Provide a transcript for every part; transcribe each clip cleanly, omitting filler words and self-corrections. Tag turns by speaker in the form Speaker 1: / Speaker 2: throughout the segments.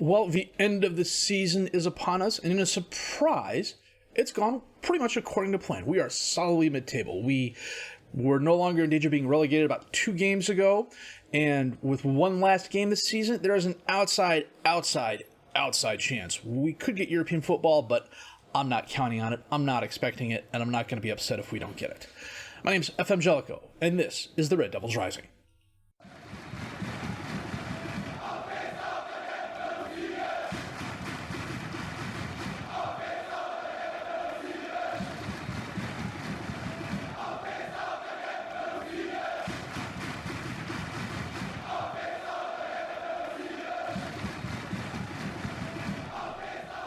Speaker 1: Well, the end of the season is upon us, and in a surprise, it's gone pretty much according to plan. We are solidly mid-table. We were no longer in danger of being relegated about 2 games ago, and with one last game this season, there is an outside chance we could get European football, but I'm not counting on it, I'm not expecting it, and I'm not going to be upset if we don't get it. My name's FM21, and this is the Red Devils Rising.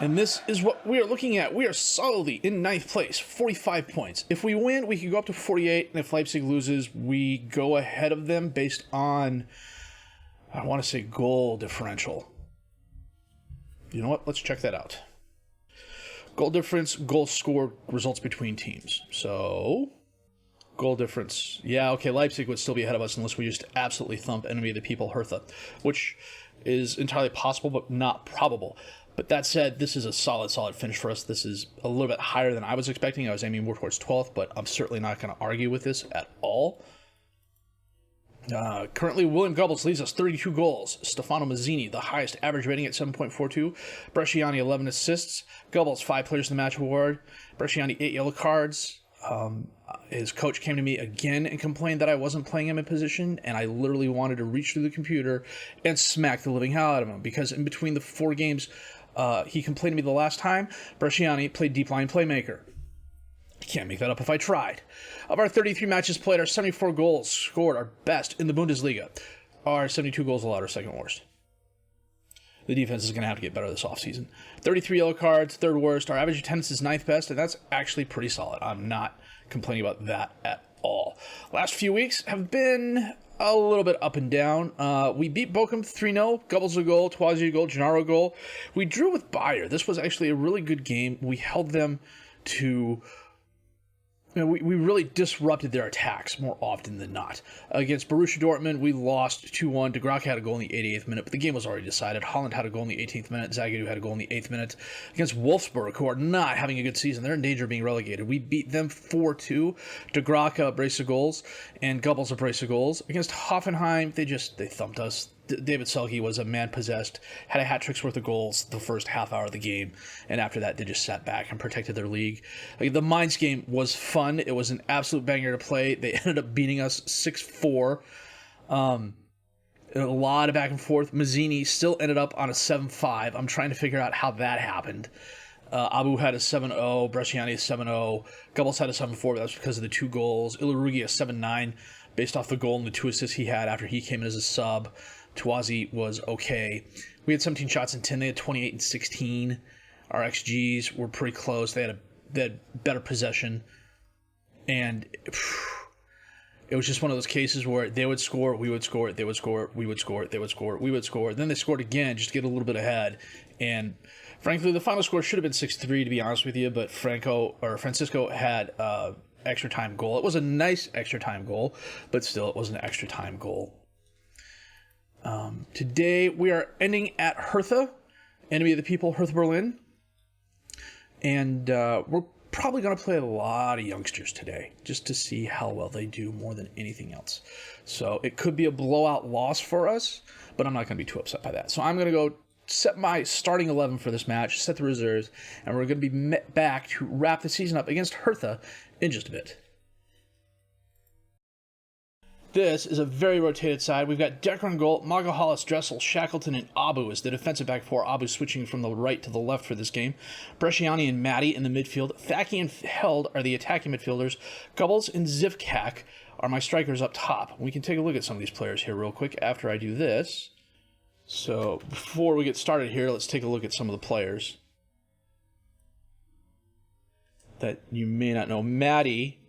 Speaker 1: And this is what we are looking at. We are solidly in 9th place, 45 points. If we win, we can go up to 48, and if Leipzig loses, we go ahead of them based on, I want to say, goal differential. You know what? Let's check that out. Goal difference, goals scored, results between teams. So, goal difference. Yeah, okay, Leipzig would still be ahead of us unless we just absolutely thump enemy of the people, Hertha, which is entirely possible but not probable. But that said, this is a solid finish for us. This is a little bit higher than I was expecting. I was aiming more towards 12th, but I'm certainly not going to argue with this at all. Currently, William Goebbels leads us 32 goals. Stefano Mazzini, the highest average rating at 7.42. Bresciani, 11 assists. Goebbels, 5 players in the match award. Bresciani, 8 yellow cards. His coach came to me again and complained that I wasn't playing him in position, and I literally wanted to reach through the computer and smack the living hell out of him, because in between the 4 games he complained to me the last time, Bresciani played deep line playmaker. I can't make that up if I tried. Of our 33 matches played, our 74 goals scored are best in the Bundesliga. Our 72 goals allowed are second worst. The defense is going to have to get better this offseason. 33 yellow cards, third worst. Our average attendance is 9th best, and that's actually pretty solid. I'm not complaining about that at all. Last few weeks have been a little bit up and down. We beat Bochum 3-0. Goebbels a goal, Twazi a goal, Gennaro a goal. We drew with Bayer. This was actually a really good game. We held them to... we really disrupted their attacks more often than not. Against Borussia Dortmund, we lost 2-1. De Graac had a goal in the 88th minute, but the game was already decided. Holland had a goal in the 18th minute. Zagadou had a goal in the 8th minute. Against Wolfsburg, who are not having a good season, they're in danger of being relegated. We beat them 4-2. De Graac a brace of goals, and Goebbels a brace of goals. Against Hoffenheim, they thumped us. David Selke was a man possessed, had a hat trick's worth of goals the first half hour of the game, and after that they just sat back and protected their league. The Mainz game was fun. It was an absolute banger to play. They ended up beating us 6-4. A lot of back and forth. Mazzini still ended up on a 7-5. I'm trying to figure out how that happened. Abu had a 7-0, Bresciani a 7-0, Goebbels had a 7-4, but that's because of the 2 goals. Ilarugi a 7-9, based off the goal and the 2 assists he had after he came in as a sub. Twazi was okay. We had 17 shots in 10. They had 28 and 16. Our XGs were pretty close. They had better possession. And it was just one of those cases where they would score, we would score, they would score, we would score, they would score, we would score. Then they scored again just to get a little bit ahead. And frankly, the final score should have been 6-3, to be honest with you, but Francisco had extra time goal. It was a nice extra time goal, but still it was an extra time goal. Today we are ending at Hertha, enemy of the people, Hertha Berlin, and we're probably going to play a lot of youngsters today just to see how well they do more than anything else. So it could be a blowout loss for us, but I'm not going to be too upset by that. So I'm going to go set my starting 11 for this match, set the reserves, and we're going to be back to wrap the season up against Hertha in just a bit. This is a very rotated side. We've got Decker on goal, Magahalis, Dressel, Shackleton, and Abu as the defensive back four. Abu switching from the right to the left for this game. Bresciani and Matty in the midfield. Thaki and Held are the attacking midfielders. Goebbels and Zivkak are my strikers up top. We can take a look at some of these players here real quick after I do this. So before we get started here, let's take a look at some of the players that you may not know. Matty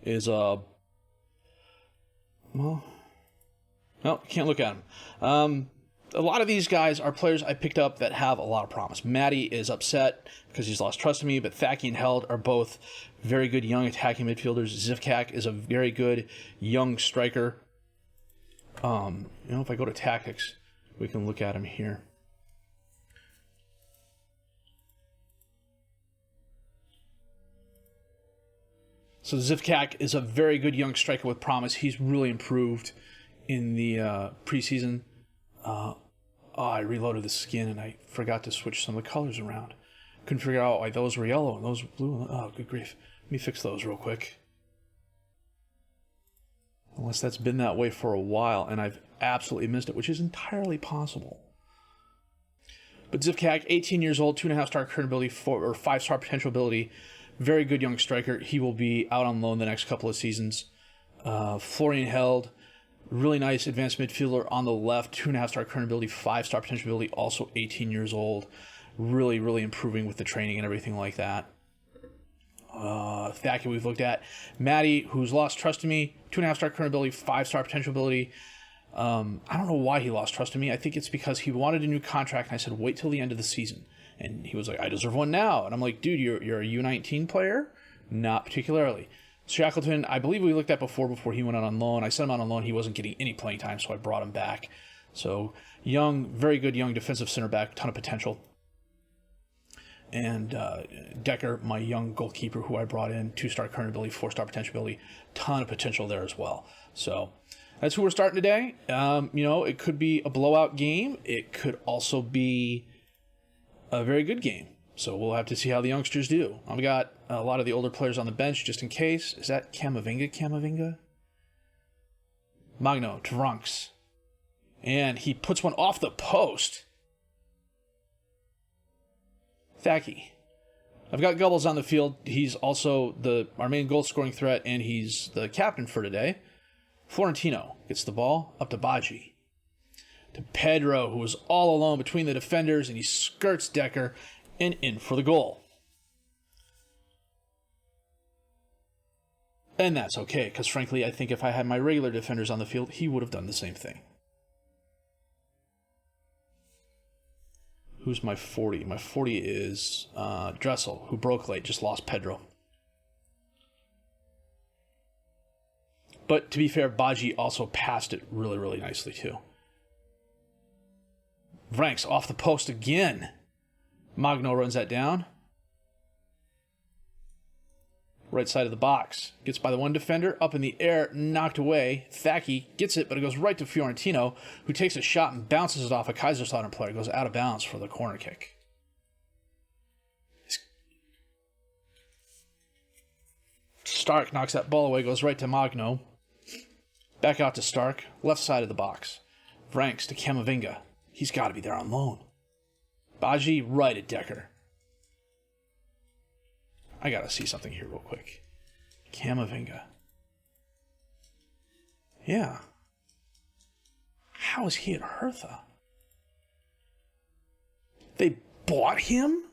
Speaker 1: is well, no, can't look at him. A lot of these guys are players I picked up that have a lot of promise. Matty is upset because he's lost trust in me, but Thaki and Held are both very good young attacking midfielders. Zivkak is a very good young striker. If I go to tactics, We can look at him here. So Zivkak is a very good young striker with promise. He's really improved in the preseason. I reloaded the skin and I forgot to switch some of the colors around. Couldn't figure out why those were yellow and those were blue. Oh, good grief. Let me fix those real quick. Unless that's been that way for a while and I've absolutely missed it, which is entirely possible. But Zivkak, 18 years old, 2.5-star current ability, 5-star potential ability. Very good young striker. He will be out on loan the next couple of seasons. Florian Held, really nice advanced midfielder on the left. 2.5-star current ability, 5-star potential ability, also 18 years old. Really, really improving with the training and everything like that. Thaki we've looked at. Maddie, who's lost trust in me. 2.5-star current ability, 5-star potential ability. I don't know why he lost trust in me. I think it's because he wanted a new contract, and I said, wait till the end of the season. And he was like, I deserve one now. And I'm like, dude, you're a U19 player? Not particularly. Shackleton, I believe we looked at before he went out on loan. I sent him out on loan. He wasn't getting any playing time, so I brought him back. So young, very good young defensive center back, ton of potential. And Decker, my young goalkeeper who I brought in, 2-star current ability, 4-star potential ability, ton of potential there as well. So that's who we're starting today. It could be a blowout game. It could also be a very good game. So we'll have to see how the youngsters do. I've got a lot of the older players on the bench just in case. Is that Camavinga? Magno, Trunks. And he puts one off the post. Thaki. I've got Gubbles on the field. He's also our main goal-scoring threat, and he's the captain for today. Florentino gets the ball up to Baji. To Pedro, who was all alone between the defenders, and he skirts Decker and in for the goal. And that's okay, because frankly, I think if I had my regular defenders on the field, he would have done the same thing. Who's my 40? My 40 is Dressel, who broke late, just lost Pedro. But to be fair, Baji also passed it really, really nicely too. Vranks off the post again. Magno runs that down. Right side of the box. Gets by the one defender, up in the air, knocked away. Thaki gets it, but it goes right to Fiorentino, who takes a shot and bounces it off a Kaisersalutern player. It goes out of bounds for the corner kick. Stark knocks that ball away, goes right to Magno. Back out to Stark, left side of the box. Vranks to Camavinga. He's got to be there on loan. Baji right at Decker. I got to see something here real quick. Camavinga. Yeah. How is he at Hertha? They bought him?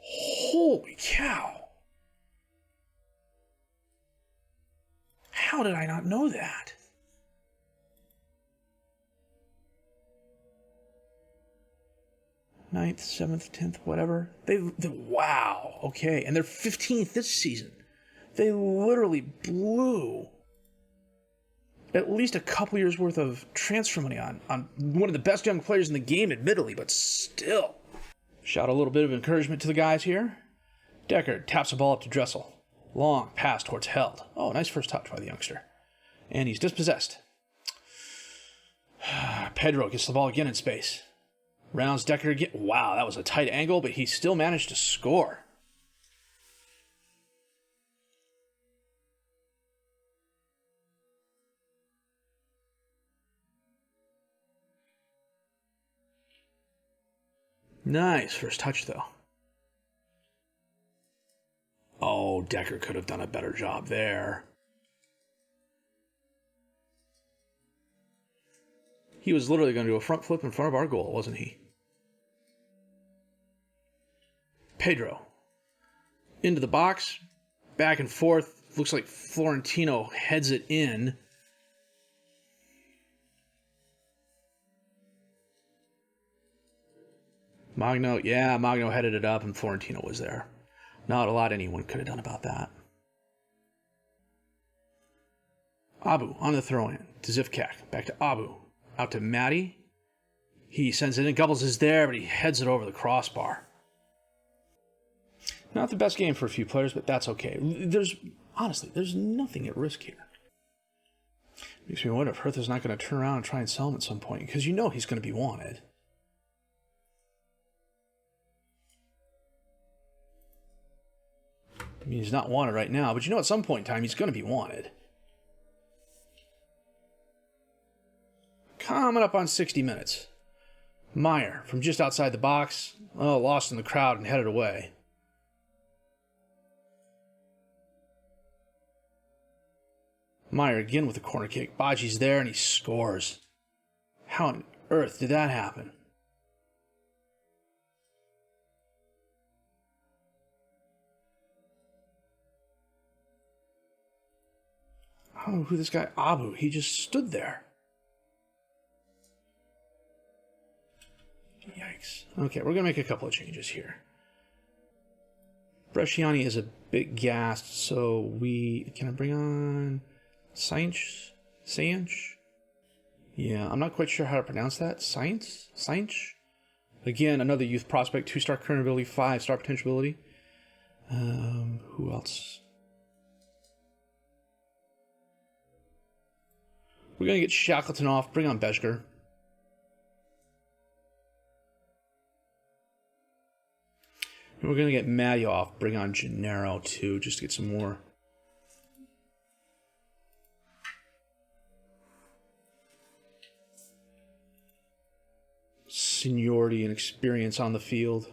Speaker 1: Holy cow. How did I not know that? Ninth, 7th, 10th, whatever. Wow. Okay. And they're 15th this season. They literally blew at least a couple years worth of transfer money on one of the best young players in the game, admittedly, but still. Shout a little bit of encouragement to the guys here. Decker taps the ball up to Dressel. Long pass towards Held. Oh, nice first touch by the youngster. And he's dispossessed. Pedro gets the ball again in space. Rounds Decker again. Wow, that was a tight angle, but he still managed to score. Nice first touch, though. Oh, Decker could have done a better job there. He was literally going to do a front flip in front of our goal, wasn't he? Pedro. Into the box. Back and forth. Looks like Florentino heads it in. Magno headed it up and Florentino was there. Not a lot anyone could have done about that. Abu on the throw-in to Zivkak. Back to Abu. Out to Matty. He sends it in. Gubbles is there, but he heads it over the crossbar. Not the best game for a few players, but that's okay. Honestly, there's nothing at risk here. Makes me wonder if Hertha's not going to turn around and try and sell him at some point, because you know he's going to be wanted. I mean, he's not wanted right now, but you know at some point in time he's going to be wanted. Coming up on 60 minutes. Meyer from just outside the box. Oh, lost in the crowd and headed away. Meyer again with a corner kick. Baji's there and he scores. How on earth did that happen? I don't know who this guy Abu. He just stood there. Yikes. Okay, we're going to make a couple of changes here. Bresciani is a bit gassed, so can I bring on Sainch? Yeah, I'm not quite sure how to pronounce that. Sainch? Again, another youth prospect, 2-star current ability, 5-star potential ability. Who else? We're going to get Shackleton off, bring on Beschger. And we're going to get Matty off, bring on Gennaro too, just to get some more seniority and experience on the field.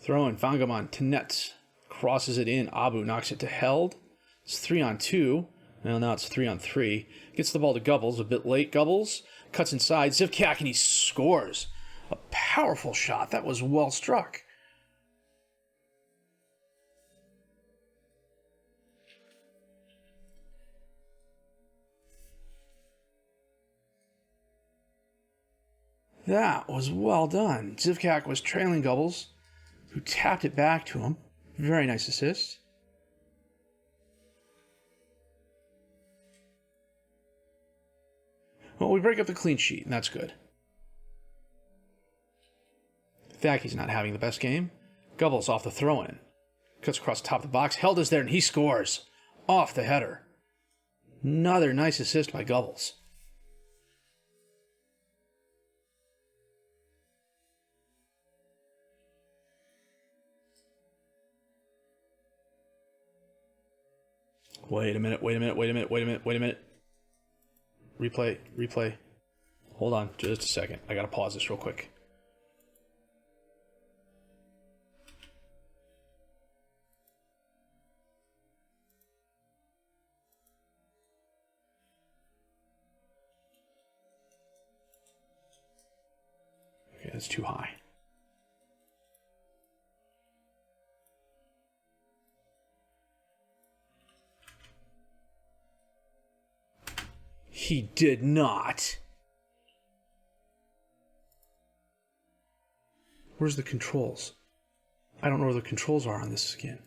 Speaker 1: Throw in Vangaman to net. Crosses it in. Abu knocks it to Held. It's 3-on-2. Well, now it's 3-on-3. Gets the ball to Gubbles. A bit late. Gubbles cuts inside. Zivkak, and he scores. A powerful shot. That was well struck. That was well done. Zivkak was trailing Gubbles, who tapped it back to him. Very nice assist. Well, we break up the clean sheet, and that's good. Thacky's not having the best game. Gubbles off the throw-in. Cuts across the top of the box. Held is there, and he scores. Off the header. Another nice assist by Gubbles. Wait a minute. Replay. Hold on just a second. I gotta pause this real quick. Okay, that's too high. He did not. Where's the controls? I don't know where the controls are on this skin.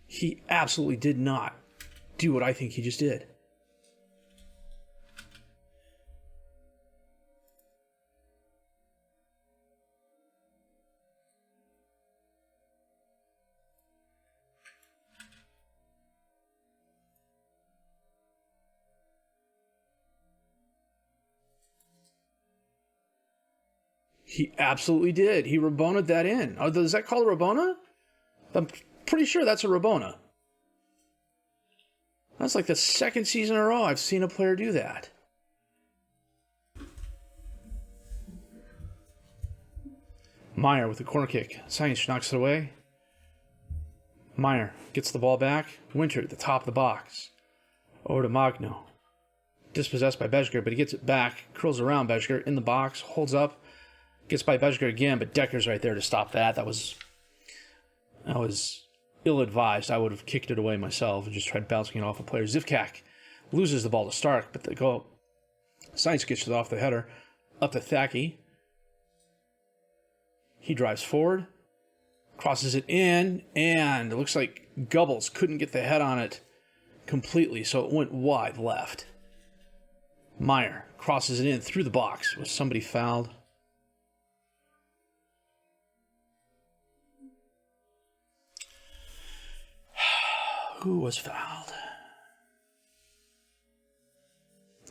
Speaker 1: He absolutely did not do what I think he just did. He absolutely did. He Rabona'd that in. Oh, is that called a Rabona? I'm pretty sure that's a Rabona. That's like the second season in a row I've seen a player do that. Meyer with a corner kick. Sainz knocks it away. Meyer gets the ball back. Winter at the top of the box. Over to Magno. Dispossessed by Beschger, but he gets it back. Curls around Beschger in the box. Holds up. Gets by Beschger again, but Decker's right there to stop that. That was ill-advised. I would have kicked it away myself and just tried bouncing it off a player. Zivkak loses the ball to Stark, but the goal. Sainz gets it off the header. Up to Thacky. He drives forward, crosses it in, and it looks like Gubbles couldn't get the head on it completely, so it went wide left. Meyer crosses it in through the box. Was somebody fouled? Who was fouled?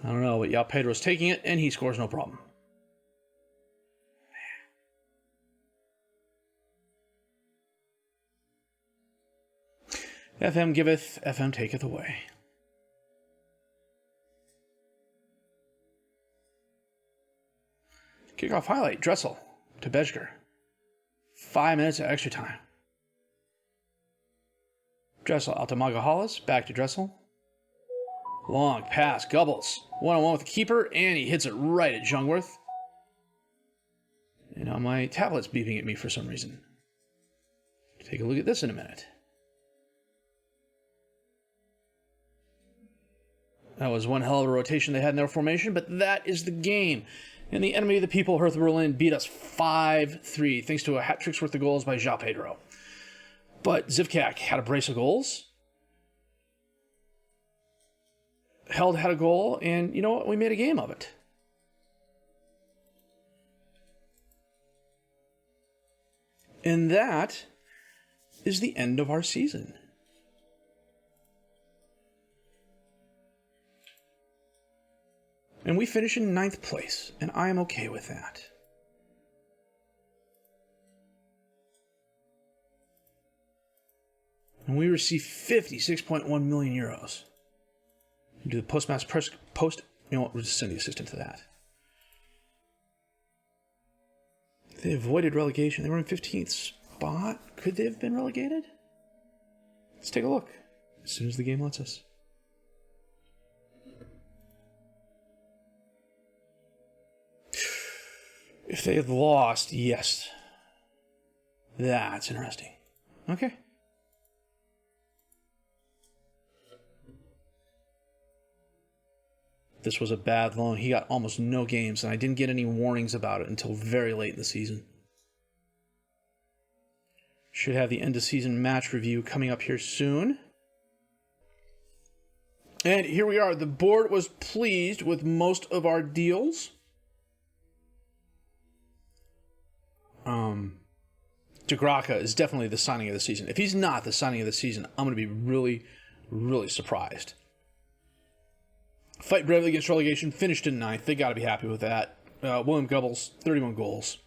Speaker 1: I don't know, but Yao Pedro's taking it, and he scores no problem. FM giveth, FM taketh away. Kickoff highlight, Dressel to Bejker. 5 minutes of extra time. Dressel out to Magahalas, back to Dressel. Long pass, Gubbles. One-on-one with the keeper, and he hits it right at Jungwirth. And now my tablet's beeping at me for some reason. Take a look at this in a minute. That was one hell of a rotation they had in their formation, but that is the game. And the enemy of the people, Hertha Berlin, beat us 5-3, thanks to a hat-trick's worth of goals by João Pedro. But Zivkak had a brace of goals. Held had a goal, and you know what? We made a game of it. And that is the end of our season. And we finish in 9th place, and I am okay with that. And we receive 56.1 million euros. Do the postmaster post. You know what? We'll just send the assistant to that. They avoided relegation. They were in 15th spot. Could they have been relegated? Let's take a look as soon as the game lets us. If they had lost, yes. That's interesting. Okay. This was a bad loan. He got almost no games, and I didn't get any warnings about it until very late in the season. Should have the end-of-season match review coming up here soon. And here we are. The board was pleased with most of our deals. De Graca is definitely the signing of the season. If he's not the signing of the season, I'm going to be really, really surprised. Fight bravely against relegation, finished in 9th. They got to be happy with that. William Gubbles, 31 goals.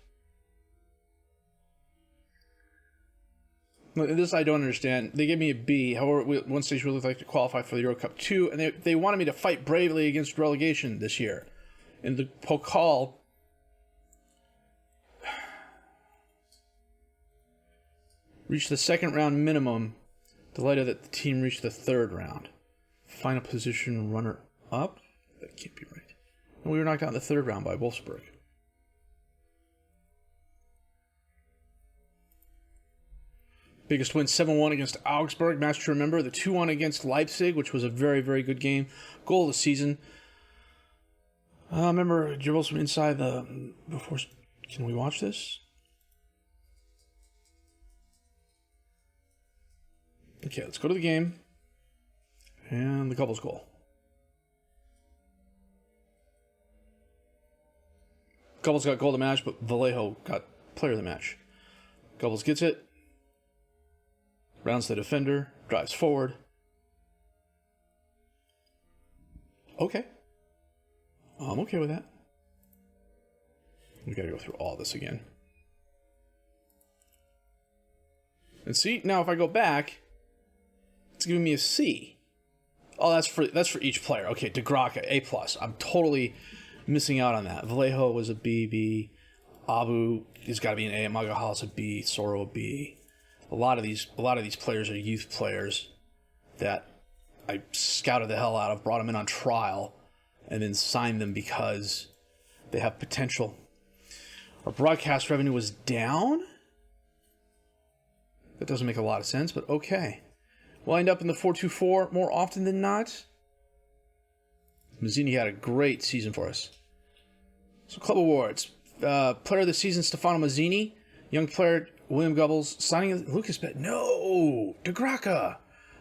Speaker 1: This I don't understand. They gave me a B. However, one stage we would like to qualify for the Euro Cup 2, and they wanted me to fight bravely against relegation this year. In the Pokal, reached the 2nd round minimum. Delighted that the team reached the 3rd round. Final position runner-up? That can't be right. And we were knocked out in the 3rd round by Wolfsburg. Biggest win, 7-1 against Augsburg. Match to remember, the 2-1 against Leipzig, which was a very, very good game. Goal of the season. Remember, dribbles from inside the... Before, can we watch this? Okay, let's go to the game. And the Gubbles goal. Gubbles got goal of the match, but Vallejo got player of the match. Gubbles gets it. Rounds the defender. Drives forward. Okay. I'm okay with that. We gotta go through all this again. And see, now if I go back, it's giving me a C. Oh, that's for each player. Okay, De Graca, A+. I'm totally missing out on that. Vallejo was a B. Abu has got to be an A. Magahalas a B. Soro a B. A lot of these players are youth players that I scouted the hell out of, brought them in on trial, and then signed them because they have potential. Our broadcast revenue was down. That doesn't make a lot of sense, but okay. We'll end up in the 4-2-4 more often than not. Mazzini had a great season for us. So club awards. Player of the season, Stefano Mazzini. Young player, William Gubbles. Signing of Lucas Bet. No! DeGraka.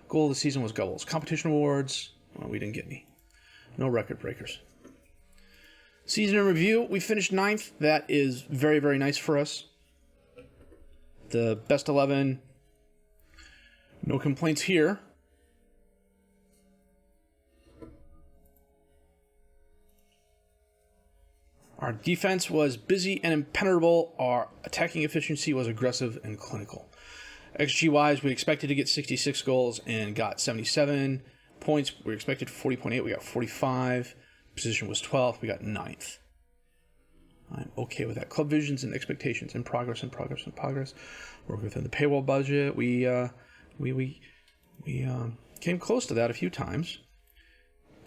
Speaker 1: Goal of the season was Gubbles. Competition awards. Well, we didn't get any. No record breakers. Season in review. We finished 9th. That is very, very nice for us. The best 11. No complaints here. Our defense was busy and impenetrable. Our attacking efficiency was aggressive and clinical. XG-wise, we expected to get 66 goals and got 77 points. We expected 40.8. We got 45. Position was 12th. We got 9th. I'm okay with that. Club visions and expectations. In progress. Work within the payroll budget. We came close to that a few times.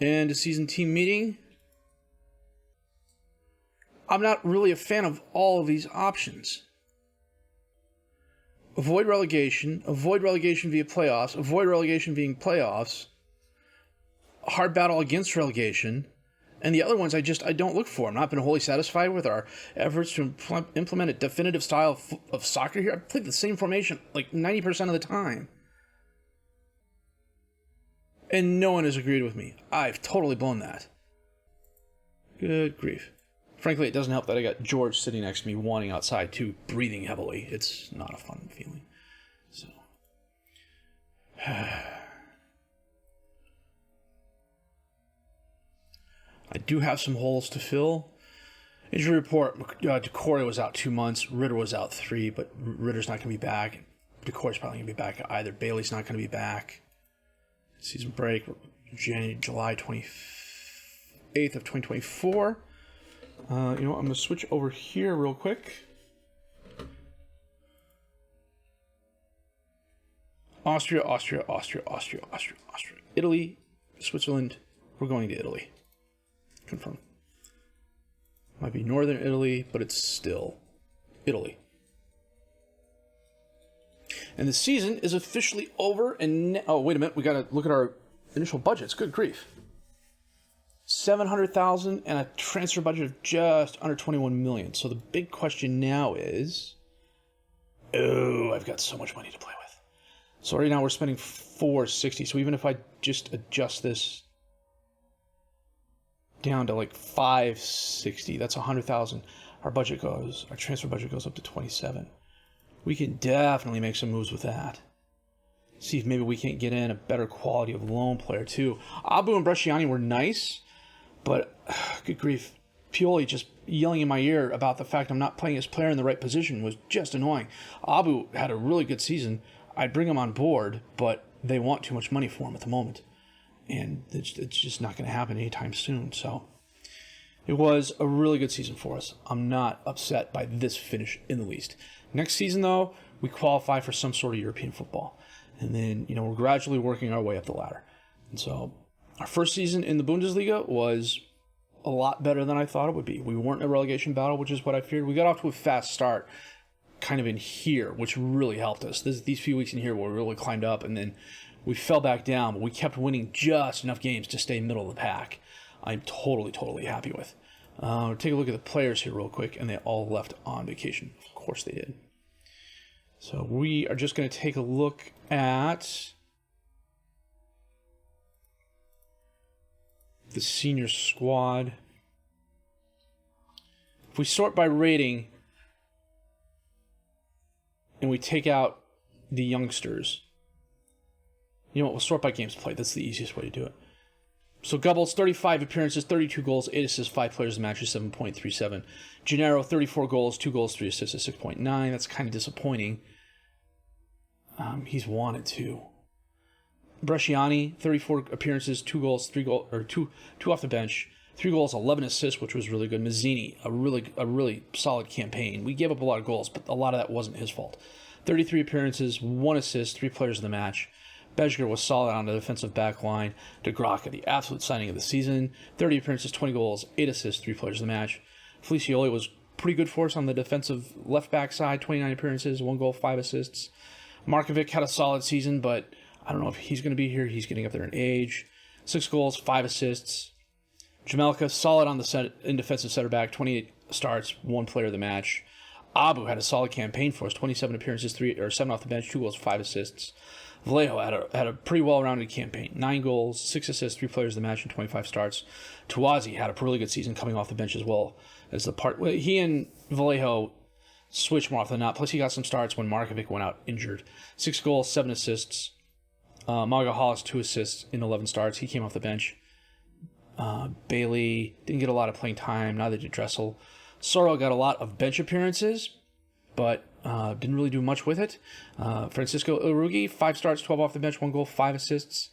Speaker 1: And a season team meeting. I'm not really a fan of all of these options. Avoid relegation via playoffs, avoid relegation being playoffs, hard battle against relegation, and the other ones I don't look for. I'm not been wholly satisfied with our efforts to implement a definitive style of soccer here. I've played the same formation like 90% of the time. And no one has agreed with me. I've totally blown that. Good grief. Frankly, it doesn't help that I got George sitting next to me, wanting outside too, breathing heavily. It's not a fun feeling. So, I do have some holes to fill. Injury report: Decore was out 2 months. Ritter was out 3, but Ritter's not going to be back. Decore's probably going to be back either. Bailey's not going to be back. Season break, July 28th of 2024. I'm going to switch over here real quick. Austria. Italy, Switzerland. We're going to Italy. Confirm. Might be northern Italy, but it's still Italy. And the season is officially over. And oh, wait a minute. We got to look at our initial budgets. Good grief. 700,000 and a transfer budget of just under 21 million. So the big question now is, I've got so much money to play with. So right now we're spending 460. So even if I just adjust this down to like 560, that's 100,000. Our transfer budget goes up to 27. We can definitely make some moves with that. See if maybe we can't get in a better quality of loan player too. Abu and Bresciani were nice. But, good grief, Pioli just yelling in my ear about the fact I'm not playing his player in the right position was just annoying. Abu had a really good season. I'd bring him on board, but they want too much money for him at the moment. And it's just not going to happen anytime soon. So, it was a really good season for us. I'm not upset by this finish in the least. Next season, though, we qualify for some sort of European football. And then, we're gradually working our way up the ladder. And so, our first season in the Bundesliga was a lot better than I thought it would be. We weren't in a relegation battle, which is what I feared. We got off to a fast start kind of in here, which really helped us. These few weeks in here where we really climbed up, and then we fell back down, but we kept winning just enough games to stay middle of the pack. I'm totally happy with. Take a look at the players here real quick, and they all left on vacation. Of course they did. So we are just going to take a look at the senior squad. If we sort by rating and we take out the youngsters, we'll sort by games played. That's the easiest way to do it. So Gubbles, 35 appearances, 32 goals, 8 assists, 5 players of the match, 7.37. Gennaro, 34 goals, 2 goals, 3 assists, 6.9. That's kind of disappointing. He's wanted to. Bresciani, 34 appearances, 2 goals, 3 off the bench, 3 goals, 11 assists, which was really good. Mazzini, a really solid campaign. We gave up a lot of goals, but a lot of that wasn't his fault. 33 appearances, 1 assist, 3 players of the match. Bejger was solid on the defensive back line. DeGraka, the absolute signing of the season. 30 appearances, 20 goals, 8 assists, 3 players of the match. Felicioli was pretty good for us on the defensive left back side. 29 appearances, 1 goal, 5 assists. Markovic had a solid season, but I don't know if he's going to be here. He's getting up there in age. 6 goals, 5 assists. Jamelka, solid on the in defensive center back. 28 starts, 1 player of the match. Abu had a solid campaign for us. 27 appearances, 7 off the bench, 2 goals, 5 assists. Vallejo had a pretty well-rounded campaign. 9 goals, 6 assists, 3 players of the match, and 25 starts. Tawazi had a really good season coming off the bench as well. As the part, he and Vallejo switched more often than not. Plus, he got some starts when Markovic went out injured. 6 goals, 7 assists. Maga Hollis, 2 assists in 11 starts. He came off the bench. Bailey didn't get a lot of playing time. Neither did Dressel. Sorrell got a lot of bench appearances, but didn't really do much with it. Francisco Urugi, 5 starts, 12 off the bench, 1 goal, 5 assists.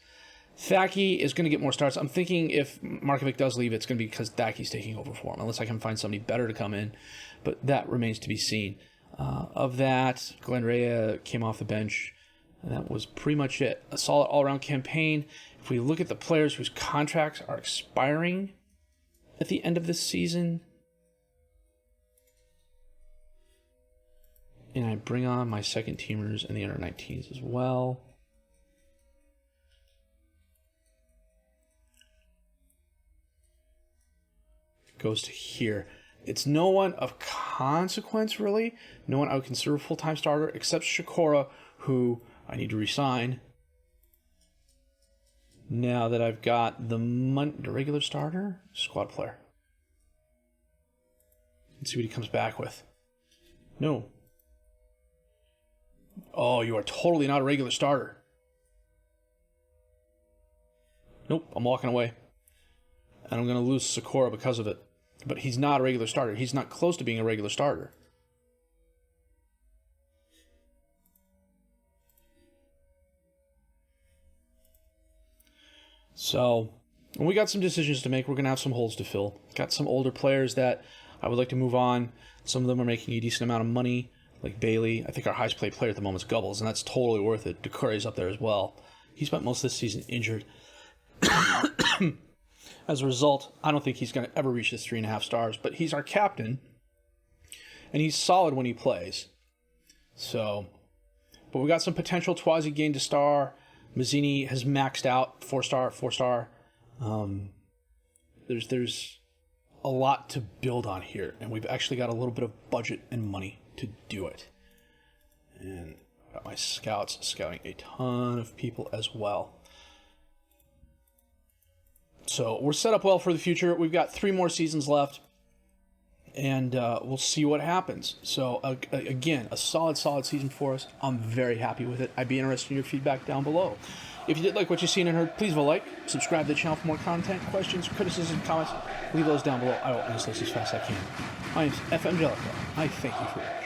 Speaker 1: Thaki is going to get more starts. I'm thinking if Markovic does leave, it's going to be because Thaki's taking over for him, unless I can find somebody better to come in. But that remains to be seen. Of that, Glenn Rea came off the bench. And that was pretty much it. A solid all-around campaign. If we look at the players whose contracts are expiring at the end of this season, and I bring on my second teamers and the under 19s as well. It goes to here. It's no one of consequence, really. No one I would consider a full-time starter, except Shakora, who I need to resign. Now that I've got the regular starter, squad player. Let's see what he comes back with. No. Oh, you are totally not a regular starter. Nope, I'm walking away. And I'm going to lose Sakura because of it. But he's not a regular starter. He's not close to being a regular starter. So, we got some decisions to make. We're going to have some holes to fill. Got some older players that I would like to move on. Some of them are making a decent amount of money, like Bailey. I think our highest paid player at the moment is Gubbles, and that's totally worth it. Decure's up there as well. He spent most of this season injured. As a result, I don't think he's going to ever reach his 3.5 stars, but he's our captain, and he's solid when he plays. So, but we got some potential. Tawazi gained a star. Mazzini has maxed out 4-star. There's a lot to build on here, and we've actually got a little bit of budget and money to do it. And I've got my scouts scouting a ton of people as well. So we're set up well for the future. We've got 3 more seasons left, and we'll see what happens. So, again, a solid season for us. I'm very happy with it. I'd be interested in your feedback down below. If you did like what you've seen and heard, please leave a like, subscribe to the channel for more content, questions, criticisms, comments. Leave those down below. I will answer those as fast as I can. My name is FM21. I thank you for watching.